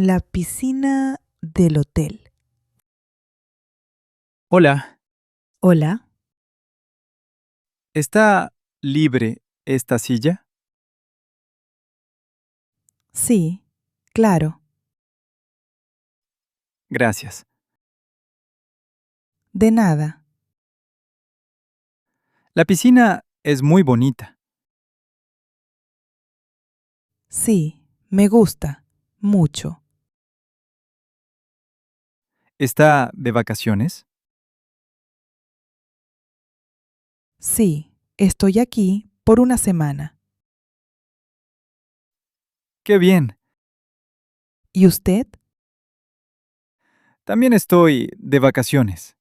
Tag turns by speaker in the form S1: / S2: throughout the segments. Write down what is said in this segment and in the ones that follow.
S1: La piscina del hotel.
S2: Hola,
S1: Hola.
S2: ¿está libre esta silla?
S1: Sí, claro.
S2: Gracias.
S1: De nada.
S2: La piscina es muy bonita.
S1: Sí, me gusta. Mucho.
S2: ¿Está de vacaciones?
S1: Sí, estoy aquí por una semana.
S2: ¡Qué bien!
S1: ¿Y usted?
S2: También estoy de vacaciones.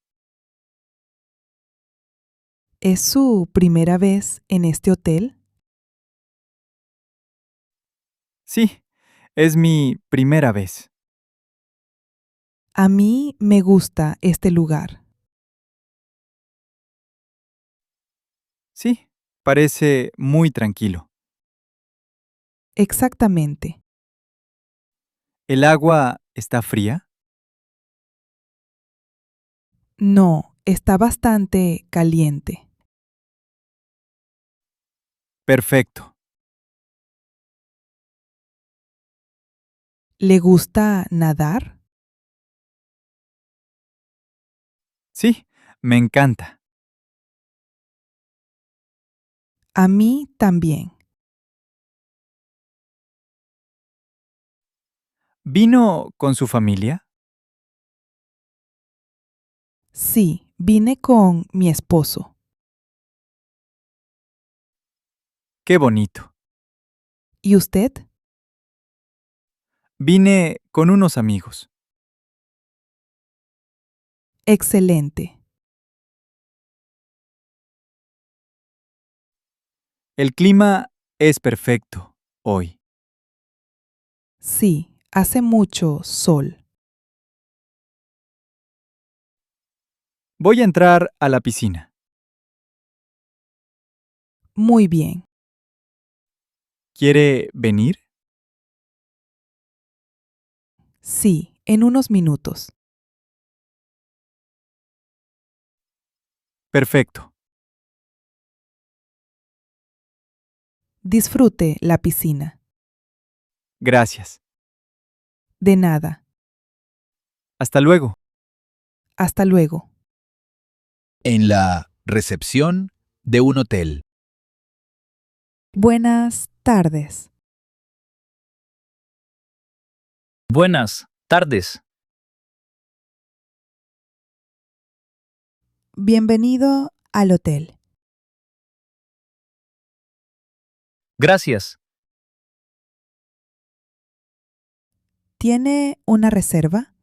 S1: ¿Es su primera vez en este hotel?
S2: Sí, es mi primera vez.
S1: A mí me gusta este lugar.
S2: Sí, parece muy tranquilo.
S1: Exactamente.
S2: ¿El agua está fría?
S1: No, está bastante caliente.
S2: Perfecto.
S1: ¿Le gusta nadar?
S2: Sí, me encanta.
S1: A mí también.
S2: ¿Vino con su familia?
S1: Sí, vine con mi esposo.
S2: ¡Qué bonito!
S1: ¿Y usted?
S2: Vine con unos amigos.
S1: Excelente.
S2: El clima es perfecto hoy.
S1: Sí, hace mucho sol.
S2: Voy a entrar a la piscina.
S1: Muy bien.
S2: ¿Quiere venir?
S1: Sí, en unos minutos.
S2: Perfecto.
S1: Disfrute la piscina.
S2: Gracias.
S1: De nada.
S2: Hasta luego.
S1: Hasta luego.
S3: En la recepción de un hotel.
S1: Buenas tardes.
S4: Buenas tardes.
S1: Bienvenido al hotel.
S4: Gracias.
S1: ¿Tiene una reserva?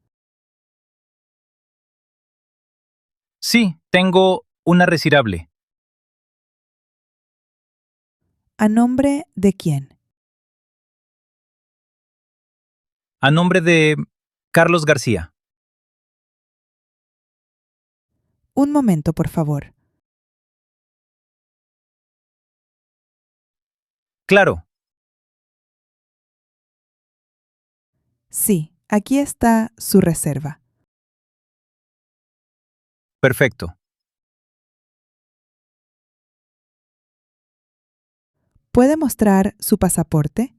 S4: Sí, tengo una reservable.
S1: ¿A nombre de quién?
S4: A nombre de Carlos García.
S1: Un momento, por favor.
S4: Claro,
S1: Sí, aquí está su reserva.
S4: perfecto.
S1: ¿Puede mostrar su pasaporte?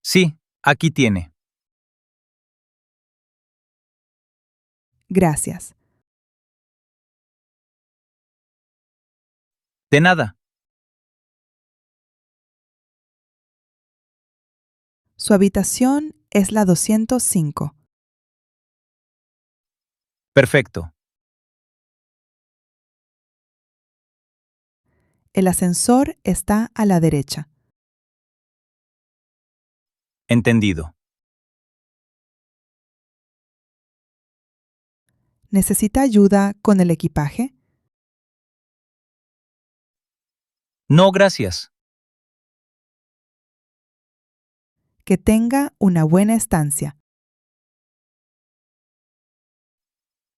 S4: Sí, aquí tiene.
S1: Gracias.
S4: De nada.
S1: Su habitación es la 205.
S4: Perfecto.
S1: El ascensor está a la derecha.
S4: Entendido.
S1: ¿Necesita ayuda con el equipaje?
S4: No, gracias.
S1: Que tenga una buena estancia.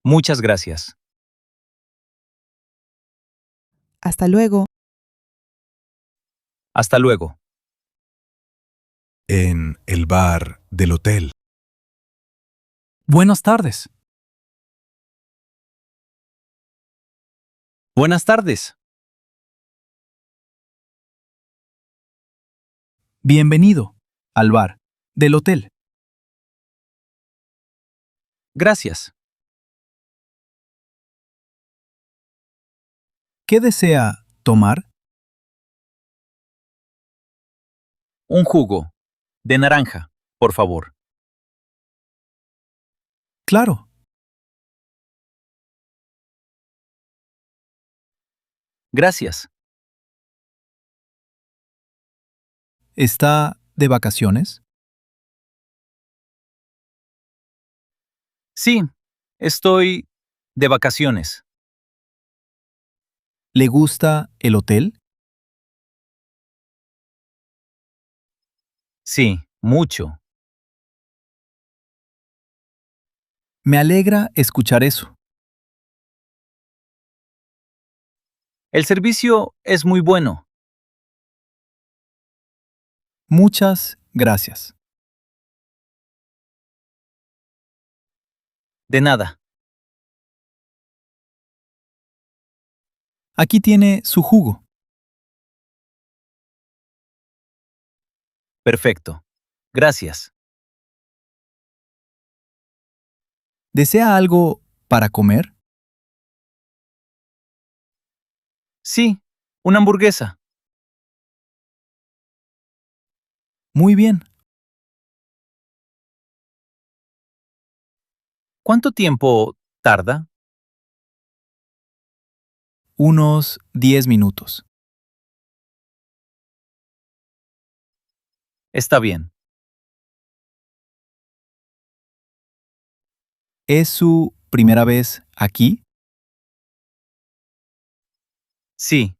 S4: Muchas gracias.
S1: Hasta luego.
S4: Hasta luego.
S5: En el bar del hotel.
S2: Buenas tardes. Buenas tardes. Bienvenido al bar del hotel. Gracias. ¿Qué desea tomar?
S4: Un jugo de naranja, por favor.
S2: Claro.
S4: Gracias.
S2: ¿Está de vacaciones?
S4: Sí, estoy de vacaciones.
S2: ¿Le gusta el hotel?
S4: Sí, mucho.
S2: Me alegra escuchar eso.
S4: El servicio es muy bueno.
S2: Muchas gracias.
S4: De nada.
S2: Aquí tiene su jugo.
S4: Perfecto. Gracias.
S2: ¿Desea algo para comer?
S4: Sí, una hamburguesa.
S2: Muy bien.
S4: ¿Cuánto tiempo tarda?
S2: Unos 10 minutos.
S4: Está bien.
S2: ¿Es su primera vez aquí?
S4: Sí,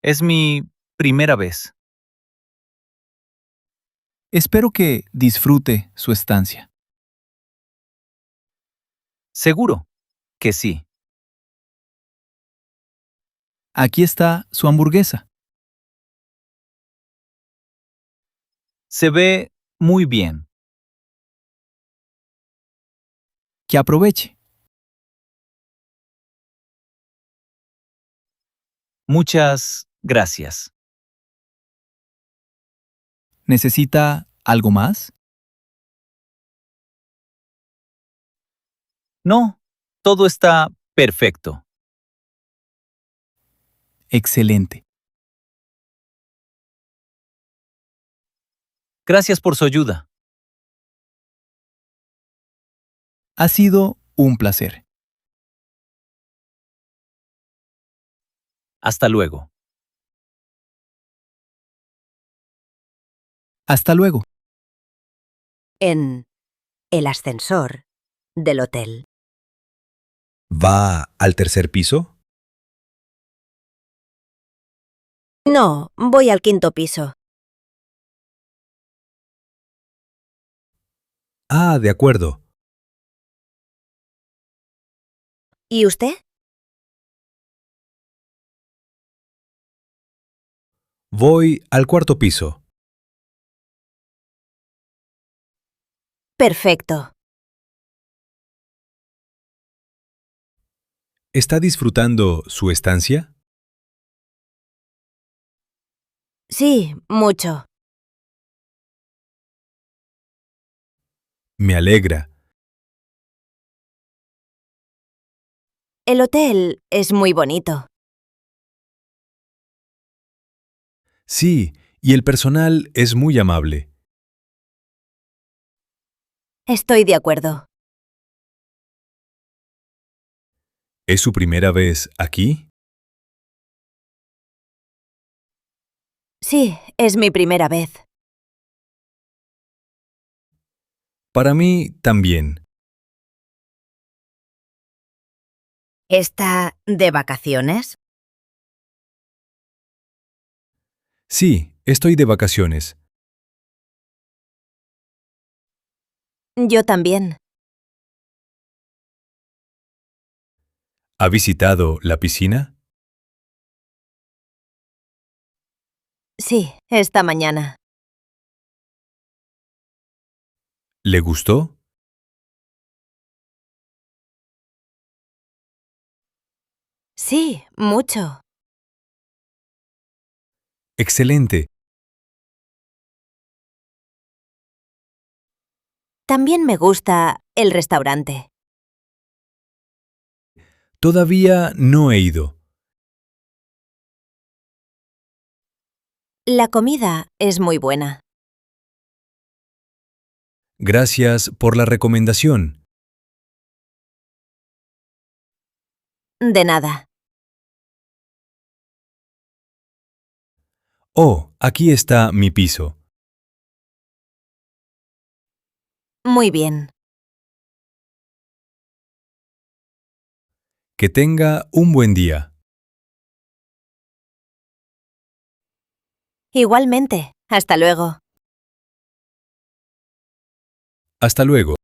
S4: es mi primera vez.
S2: Espero que disfrute su estancia.
S4: Seguro que sí.
S2: Aquí está su hamburguesa.
S4: Se ve muy bien.
S2: Que aproveche.
S4: Muchas gracias.
S2: ¿Necesita algo más?
S4: No, todo está perfecto.
S2: Excelente.
S4: Gracias por su ayuda.
S2: Ha sido un placer.
S4: Hasta luego.
S2: Hasta luego.
S6: En el ascensor del hotel.
S3: ¿Va al tercer piso?
S6: No, voy al quinto piso.
S3: Ah, de acuerdo.
S6: ¿Y usted?
S3: Voy al cuarto piso.
S6: Perfecto.
S5: ¿Está disfrutando su estancia?
S6: Sí, mucho.
S5: Me alegra.
S6: El hotel es muy bonito.
S5: Sí, y el personal es muy amable.
S6: Estoy de acuerdo.
S5: ¿Es su primera vez aquí?
S6: Sí, es mi primera vez.
S5: Para mí también.
S6: ¿Está de vacaciones?
S5: Sí, estoy de vacaciones.
S6: Yo también.
S5: ¿Ha visitado la piscina?
S6: Sí, esta mañana.
S5: ¿Le gustó?
S6: Sí, mucho.
S5: Excelente.
S6: También me gusta el restaurante.
S5: Todavía no he ido.
S6: La comida es muy buena.
S5: Gracias por la recomendación.
S6: De nada.
S5: Oh, aquí está mi piso.
S6: Muy bien.
S5: Que tenga un buen día.
S6: Igualmente. Hasta luego.
S5: Hasta luego.